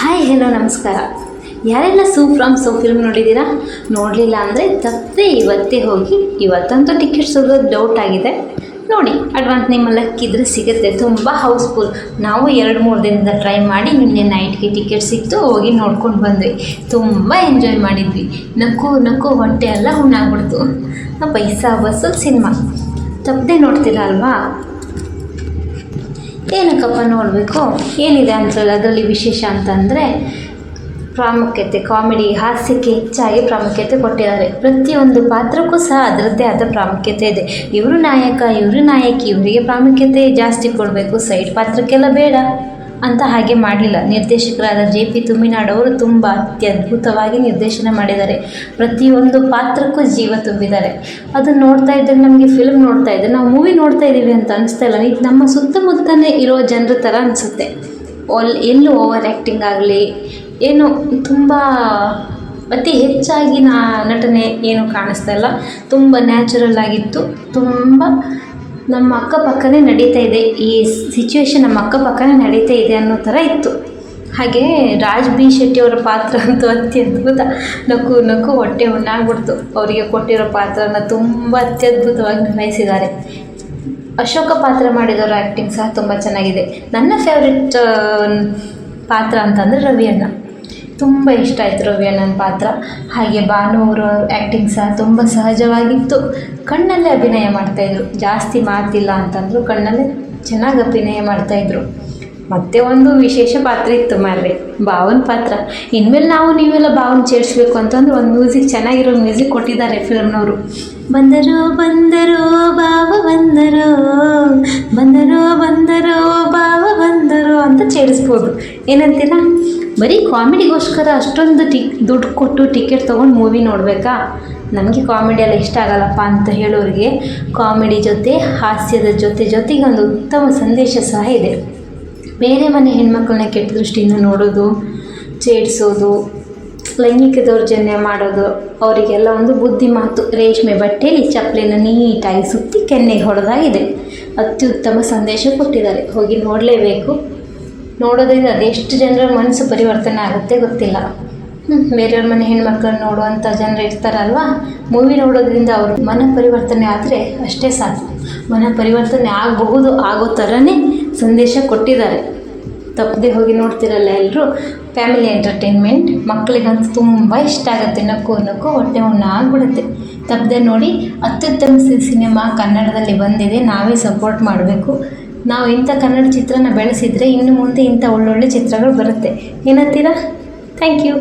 Hi hello ನಮಸ್ಕಾರ. ಯಾರೆಲ್ಲ from so film ನೋಡಿದ್ದೀರಾ? ನೋಡಲಿಲ್ಲ ಅಂದರೆ ತಪ್ಪದೆ ಇವತ್ತೇ ಹೋಗಿ. ಇವತ್ತಂತೂ ಟಿಕೆಟ್ ಸಿಗೋದು ಡೌಟ್ ಆಗಿದೆ. ನೋಡಿ, ಅಡ್ವಾನ್ಸ್ ನಿಮ್ಮ ಲಕ್ಕಿದ್ರೆ ಸಿಗುತ್ತೆ. ತುಂಬ ಹೌಸ್ಫುಲ್. ನಾವು 2-3 ದಿನದಿಂದ ಟ್ರೈ ಮಾಡಿ ನಿನ್ನೆ ನೈಟ್ಗೆ ಟಿಕೆಟ್ ಸಿಕ್ತು, ಹೋಗಿ ನೋಡ್ಕೊಂಡು ಬಂದ್ವಿ. ತುಂಬ ಎಂಜಾಯ್ ಮಾಡಿದ್ವಿ. ನಕ್ಕು ಹೊಟ್ಟೆ ಎಲ್ಲ ಹುಣ್ಣಾಗ್ಬಿಡ್ತು. ಪೈಸಾ ಬಸ್ಸಲ್ಲಿ ಸಿನಿಮಾ ತಪ್ಪದೆ ನೋಡ್ತೀರಾ ಅಲ್ವಾ? ಏನಕ್ಕಪ್ಪ ನೋಡಬೇಕು, ಏನಿದೆ ಅಂತಲ್ಲ ಅದರಲ್ಲಿ ವಿಶೇಷ ಅಂತಂದರೆ ಪ್ರಾಮುಖ್ಯತೆ, ಕಾಮಿಡಿ, ಹಾಸ್ಯಕ್ಕೆ ಹೆಚ್ಚಾಗಿ ಪ್ರಾಮುಖ್ಯತೆ ಕೊಟ್ಟಿದ್ದಾರೆ. ಪ್ರತಿಯೊಂದು ಪಾತ್ರಕ್ಕೂ ಸಹ ಅದರದ್ದೇ ಆದ ಪ್ರಾಮುಖ್ಯತೆ ಇದೆ. ಇವರು ನಾಯಕ, ಇವರು ನಾಯಕಿ, ಇವರಿಗೆ ಪ್ರಾಮುಖ್ಯತೆ ಜಾಸ್ತಿ ಕೊಡಬೇಕು, ಸೈಡ್ ಪಾತ್ರಕ್ಕೆಲ್ಲ ಬೇಡ ಅಂತ ಹಾಗೆ ಮಾಡಲಿಲ್ಲ. ನಿರ್ದೇಶಕರಾದ JP ತುಮ್ಮಿನಾಡ್ ಅವರು ತುಂಬ ಅತ್ಯದ್ಭುತವಾಗಿ ನಿರ್ದೇಶನ ಮಾಡಿದ್ದಾರೆ. ಪ್ರತಿಯೊಂದು ಪಾತ್ರಕ್ಕೂ ಜೀವ ತುಂಬಿದ್ದಾರೆ. ಅದನ್ನು ನೋಡ್ತಾ ಇದ್ದರೆ ನಮಗೆ ಫಿಲ್ಮ್ ನೋಡ್ತಾ ಇದ್ದರೆ ನಾವು ಮೂವಿ ನೋಡ್ತಾ ಇದ್ದೀವಿ ಅಂತ ಅನಿಸ್ತಾ ಇಲ್ಲ. ಇದು ನಮ್ಮ ಸುತ್ತಮುತ್ತಲೇ ಇರೋ ಜನರ ಥರ ಅನಿಸುತ್ತೆ. ಎಲ್ಲೂ ಓವರ್ ಆ್ಯಕ್ಟಿಂಗ್ ಆಗಲಿ, ಏನು ತುಂಬ ಅತಿ ಹೆಚ್ಚಾಗಿ ನಟನೆ ಏನು ಕಾಣಿಸ್ತಾ ಇಲ್ಲ. ತುಂಬ ನ್ಯಾಚುರಲ್ ಆಗಿತ್ತು. ತುಂಬ ನಮ್ಮ ಅಕ್ಕಪಕ್ಕನೇ ನಡೀತಾ ಇದೆ, ಈ ಸಿಚುವೇಶನ್ ನಮ್ಮ ಅಕ್ಕಪಕ್ಕನೇ ನಡೀತಾ ಇದೆ ಅನ್ನೋ ಥರ ಇತ್ತು. ಹಾಗೆ ರಾಜ್ ಬಿ ಶೆಟ್ಟಿ ಅವರ ಪಾತ್ರ ಅಂತೂ ಅತ್ಯದ್ಭುತ. ನಕ್ಕು ಹೊಟ್ಟೆ ಹುಣ್ಣಾಗ್ಬಿಡ್ತು. ಅವರಿಗೆ ಕೊಟ್ಟಿರೋ ಪಾತ್ರನ ತುಂಬ ಅತ್ಯದ್ಭುತವಾಗಿ ನಿಭಾಯಿಸಿದ್ದಾರೆ. ಅಶೋಕ ಪಾತ್ರ ಮಾಡಿದವರ ಆ್ಯಕ್ಟಿಂಗ್ ಸಹ ತುಂಬ ಚೆನ್ನಾಗಿದೆ. ನನ್ನ ಫೇವ್ರೆಟ್ ಪಾತ್ರ ಅಂತಂದರೆ ರವಿ ಅಣ್ಣ. ತುಂಬ ಇಷ್ಟ ಆಯಿತು ರವಿ ಅಣ್ಣನ ಪಾತ್ರ. ಹಾಗೆ ಭಾನು ಅವರು ಆ್ಯಕ್ಟಿಂಗ್ ಸಹ ತುಂಬ ಸಹಜವಾಗಿತ್ತು. ಕಣ್ಣಲ್ಲೇ ಅಭಿನಯ ಮಾಡ್ತಾಯಿದ್ರು. ಜಾಸ್ತಿ ಮಾತಿಲ್ಲ ಅಂತಂದರು, ಕಣ್ಣಲ್ಲೇ ಚೆನ್ನಾಗಿ ಅಭಿನಯ ಮಾಡ್ತಾಯಿದ್ರು. ಮತ್ತು ಒಂದು ವಿಶೇಷ ಪಾತ್ರ ಇತ್ತು ಮಾರ್ರೆ, ಭಾವನ ಪಾತ್ರ. ಇನ್ಮೇಲೆ ನೀವೆಲ್ಲ ಭಾವನ ಸೇರಿಸ್ಬೇಕು ಅಂತಂದ್ರೆ ಒಂದು ಮ್ಯೂಸಿಕ್, ಚೆನ್ನಾಗಿರೋ ಮ್ಯೂಸಿಕ್ ಕೊಟ್ಟಿದ್ದಾರೆ ಫಿಲ್ಮ್ನವರು. ಬಂದರು ಭಾವ ಬಂದರು ಭಾವ ಬಂದರು ಅಂತ ಸೇರಿಸ್ಬೋದು. ಏನಂತೀರಾ? ಬರೀ ಕಾಮಿಡಿಗೋಸ್ಕರ ಅಷ್ಟೊಂದು ದುಡ್ಡು ಕೊಟ್ಟು ಟಿಕೆಟ್ ತೊಗೊಂಡು ಮೂವಿ ನೋಡಬೇಕಾ? ನಮಗೆ ಕಾಮಿಡಿ ಎಲ್ಲ ಇಷ್ಟ ಆಗಲ್ಲಪ್ಪ ಅಂತ ಹೇಳೋರಿಗೆ ಕಾಮಿಡಿ ಜೊತೆ ಹಾಸ್ಯದ ಜೊತೆಗೆ ಒಂದು ಉತ್ತಮ ಸಂದೇಶ ಸಹ ಇದೆ. ಬೇರೆ ಮನೆ ಹೆಣ್ಮಕ್ಳನ್ನ ಕೆಟ್ಟ ದೃಷ್ಟಿಯಿಂದ ನೋಡೋದು, ಸೇಡಿಸೋದು, ಲೈಂಗಿಕ ದೌರ್ಜನ್ಯ ಮಾಡೋದು, ಅವರಿಗೆಲ್ಲ ಒಂದು ಬುದ್ಧಿ ಮಾತು. ರೇಷ್ಮೆ ಬಟ್ಟೆಯಲ್ಲಿ ಚಪ್ಪಲಿನ ನೀಟಾಗಿ ಸುತ್ತಿ ಕೆನ್ನೆಗೆ ಹೊಡೆದಾಗಿದೆ. ಅತ್ಯುತ್ತಮ ಸಂದೇಶ ಕೊಟ್ಟಿದ್ದಾರೆ. ಹೋಗಿ ನೋಡಲೇಬೇಕು. ನೋಡೋದ್ರಿಂದ ಅದೆಷ್ಟು ಜನರ ಮನಸ್ಸು ಪರಿವರ್ತನೆ ಆಗುತ್ತೆ ಗೊತ್ತಿಲ್ಲ. ಬೇರೆಯವ್ರ ಮನೆ ಹೆಣ್ಮಕ್ಳನ್ನ ನೋಡುವಂಥ ಜನರು ಇರ್ತಾರಲ್ವ, ಮೂವಿ ನೋಡೋದ್ರಿಂದ ಅವರು ಮನ ಪರಿವರ್ತನೆ ಆದರೆ ಅಷ್ಟೇ ಸಾಕು. ಮನ ಪರಿವರ್ತನೆ ಆಗೋ ಥರನೇ ಸಂದೇಶ ಕೊಟ್ಟಿದ್ದಾರೆ. ತಪ್ಪದೆ ಹೋಗಿ ನೋಡ್ತಿರಲ್ಲ ಎಲ್ಲರೂ. ಫ್ಯಾಮಿಲಿ ಎಂಟರ್ಟೈನ್ಮೆಂಟ್, ಮಕ್ಕಳಿಗಂತೂ ತುಂಬ ಇಷ್ಟ ಆಗುತ್ತೆ. ನಕ್ಕು ಹೊಟ್ಟೆ ಹುಣ್ಣಾಗ್ಬಿಡುತ್ತೆ. ತಪ್ಪದೆ ನೋಡಿ. ಅತ್ಯುತ್ತಮ ಸಿನಿಮಾ ಕನ್ನಡದಲ್ಲಿ ಬಂದಿದೆ. ನಾವೇ ಸಪೋರ್ಟ್ ಮಾಡಬೇಕು. ನಾವು ಇಂಥ ಕನ್ನಡ ಚಿತ್ರನ ಬೆಳೆಸಿದರೆ ಇನ್ನು ಮುಂದೆ ಇಂಥ ಒಳ್ಳೊಳ್ಳೆ ಚಿತ್ರಗಳು ಬರುತ್ತೆ. ಏನಂತೀರಾ? Thank you.